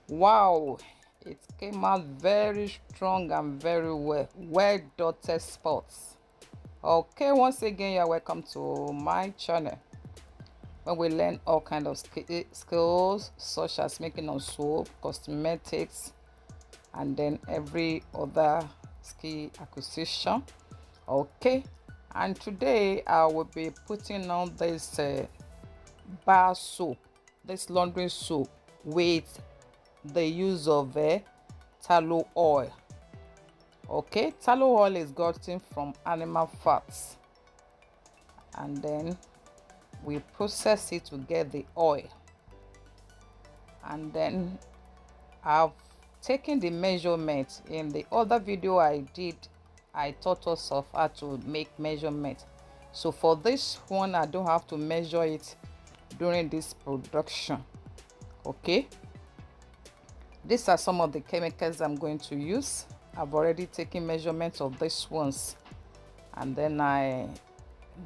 Wow, it came out very strong and very well dotted spots. Okay, once again, you're welcome to my channel where we learn all kind of skills such as making of soap, cosmetics, and then every other skill acquisition. Okay, and today I will be putting on this bar soap, this laundry soap with the use of tallow oil. Okay, tallow oil is gotten from animal fats, and then we process it to get the oil. And then I've taken the measurement. In the other video I did, I taught us of how to make measurement. So for this one, I don't have to measure it during this production. Okay, these are some of the chemicals I'm going to use. I've already taken measurements of these ones, and then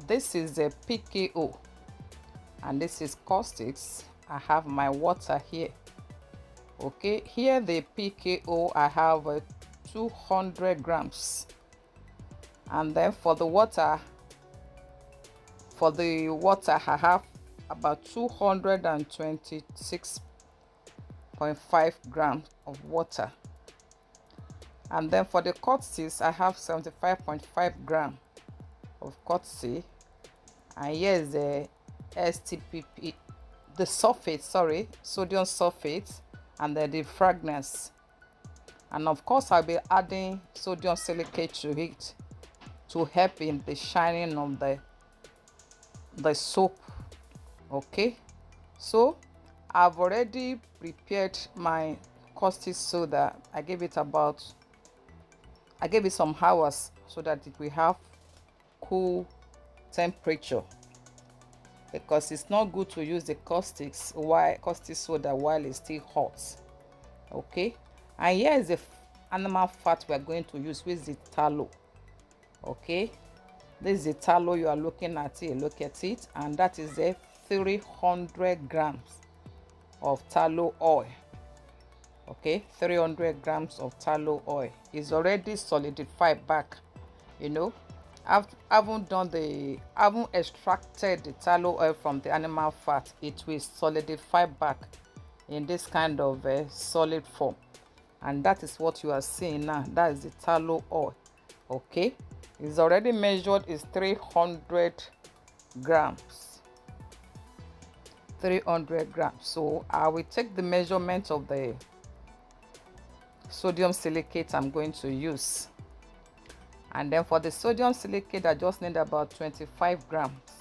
this is a PKO and this is caustics. I have my water here. Okay, here the PKO I have 200 grams, and then for the water I have about 226.5 grams of water. And then for the caustics I have 75.5 grams of caustic, and here is the STPP, the sulfate, sodium sulfate, and then the fragrance. And of course I'll be adding sodium silicate to it to help in the shining of the soap. Okay, so I've already prepared my caustic soda. I gave it some hours so that it will have cool temperature, because it's not good to use the caustic soda while it's still hot. Okay, and here is the animal fat we are going to use, which is the tallow. Okay, this is the tallow you are looking at here. Look at it, and that is a 300 grams of tallow oil. Okay, 300 grams of tallow oil is already solidified back. You know, I haven't extracted the tallow oil from the animal fat. It will solidify back in this kind of solid form, and that is what you are seeing now. That is the tallow oil. Okay, it's already measured, is 300 grams. 300 grams. So I will take the measurement of the sodium silicate I'm going to use. And then for the sodium silicate, I just need about 25 grams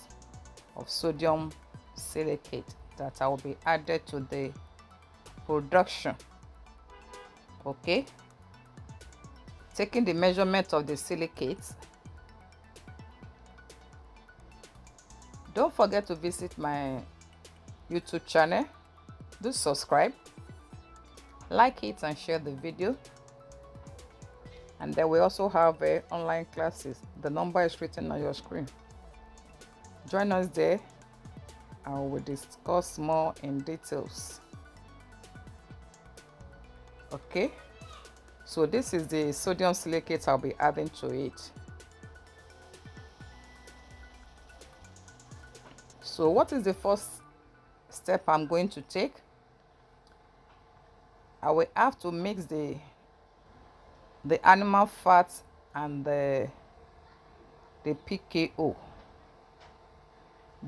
of sodium silicate that I will be added to the production. Okay, taking the measurement of the silicates. Don't forget to visit my YouTube channel. Do subscribe, like it, and share the video. And then we also have online classes. The number is written on your screen. Join us there and we'll discuss more in details. Okay, so this is the sodium silicate I'll be adding to it. So what is the first step I'm going to take? I will have to mix the animal fat and the PKO.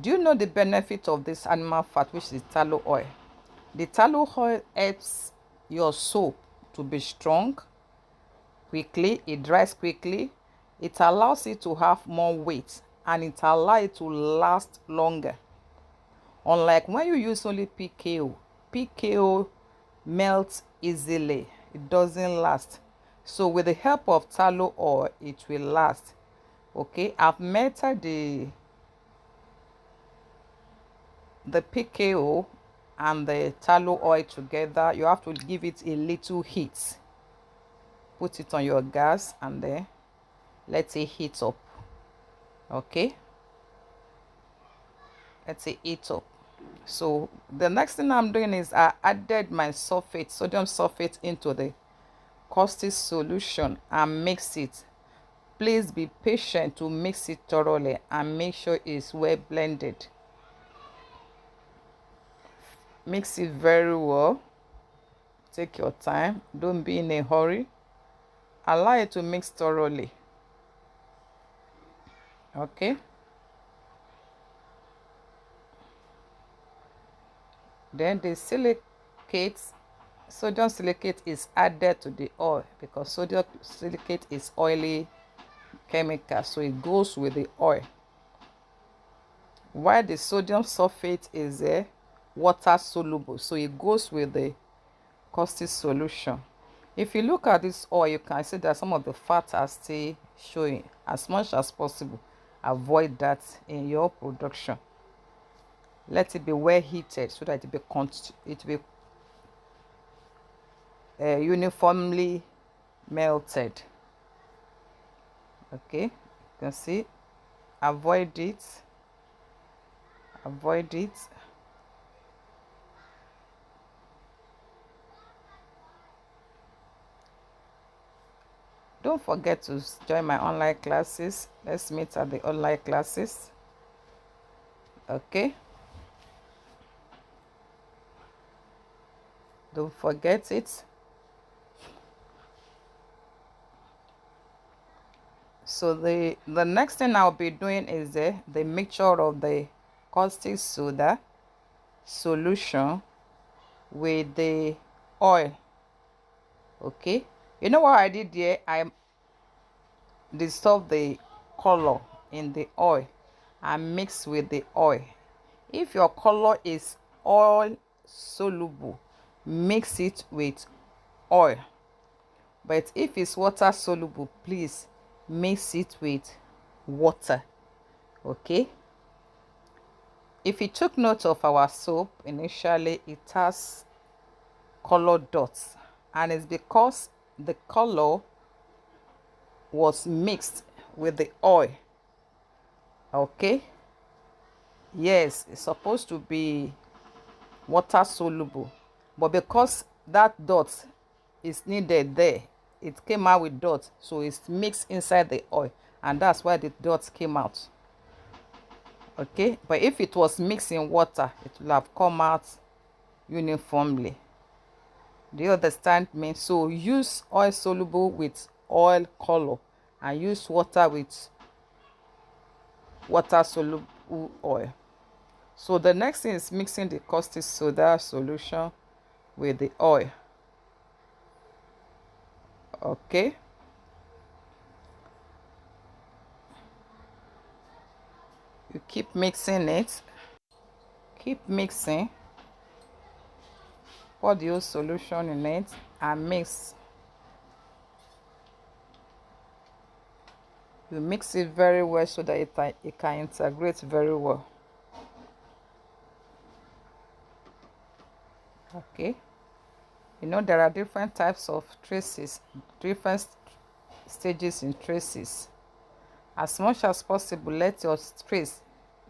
Do you know the benefit of this animal fat, which is tallow oil? The tallow oil helps your soap to be strong quickly. It dries quickly. It allows it to have more weight, and it allows it to last longer. Unlike when you use only PKO melts easily. It doesn't last. So with the help of tallow oil, it will last. Okay, I've melted the PKO and the tallow oil together. You have to give it a little heat. Put it on your gas and then let it heat up. Okay, let it heat up. So the next thing I'm doing is I added my sulfate, sodium sulfate, into the caustic solution and mix it. Please be patient to mix it thoroughly and make sure it's well blended. Mix it very well. Take your time. Don't be in a hurry. Allow it to mix thoroughly. Okay. Then the sodium silicate is added to the oil because sodium silicate is oily chemical, so it goes with the oil. While the sodium sulfate is water soluble, so it goes with the caustic solution. If you look at this oil, you can see that some of the fat are still showing. As much as possible, avoid that in your production. Let it be well heated so that it will be uniformly melted. Okay, you can see. Avoid it. Don't forget to join my online classes. Let's meet at the online classes. Okay, don't forget it. So the next thing I'll be doing is the mixture of the caustic soda solution with the oil. Okay, you know what I did here? I dissolved the color in the oil and mix with the oil. If your color is oil soluble, mix it with oil. But if it's water soluble, please mix it with water. Okay, if you took note of our soap, initially it has color dots, and it's because the color was mixed with the oil. Okay, yes, it's supposed to be water soluble, but because that dot is needed there, it came out with dots, so it's mixed inside the oil, and that's why the dots came out. Okay, but if it was mixed in water, it will have come out uniformly. Do you understand me? So use oil soluble with oil color and use water with water soluble oil. So the next thing is mixing the caustic soda solution with the oil. Okay, you keep mixing it. Keep mixing. Pour the whole solution in it and mix. You mix it very well so that it can integrate very well. Okay, you know there are different types of traces, different stages in traces. As much as possible, let your trace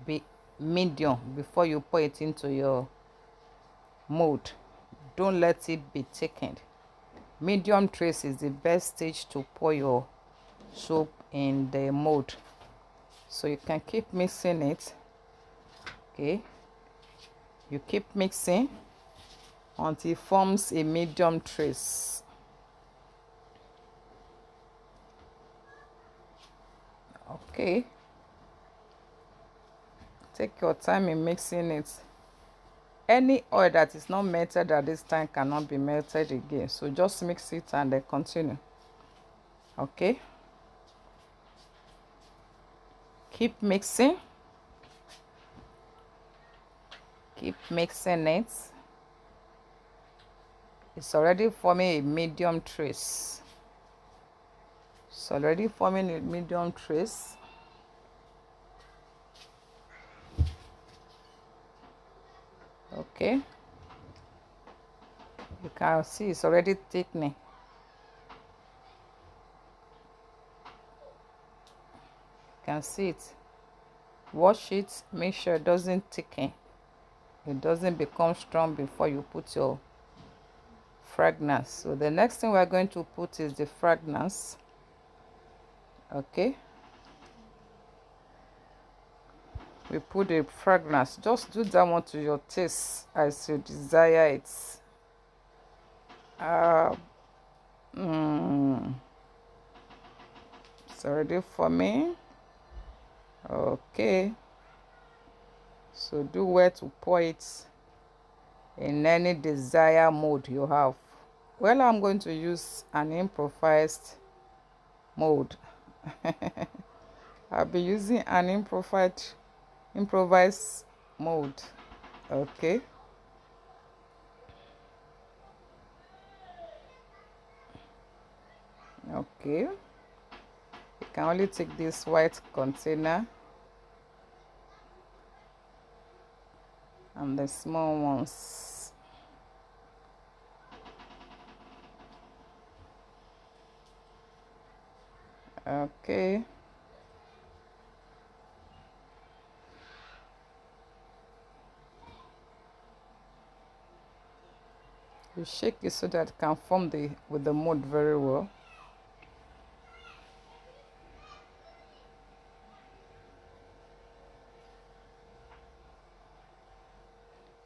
be medium before you pour it into your mold. Don't let it be thickened. Medium trace is the best stage to pour your soap in the mold. So you can keep mixing it. Okay, you keep mixing until it forms a medium trace. Okay, take your time in mixing it. Any oil that is not melted at this time cannot be melted again, so just mix it and then continue. Okay, keep mixing. Keep mixing it. It's already forming a medium trace. It's already forming a medium trace. Okay, you can see it's already thickening. You can see it. Wash it, make sure it doesn't thicken. It doesn't become strong before you put your fragrance. So the next thing we're going to put is the fragrance. Okay, we put the fragrance. Just do that one to your taste as you desire it. It's ready for me. Okay, so do where to pour it in any desired mode you have. Well, I'm going to use an improvised mode. I'll be using an improvised mode. Okay, okay, you can only take this white container and the small ones. Okay, you shake it so that it can form with the mold very well.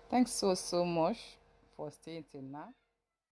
Thanks so much for staying till now.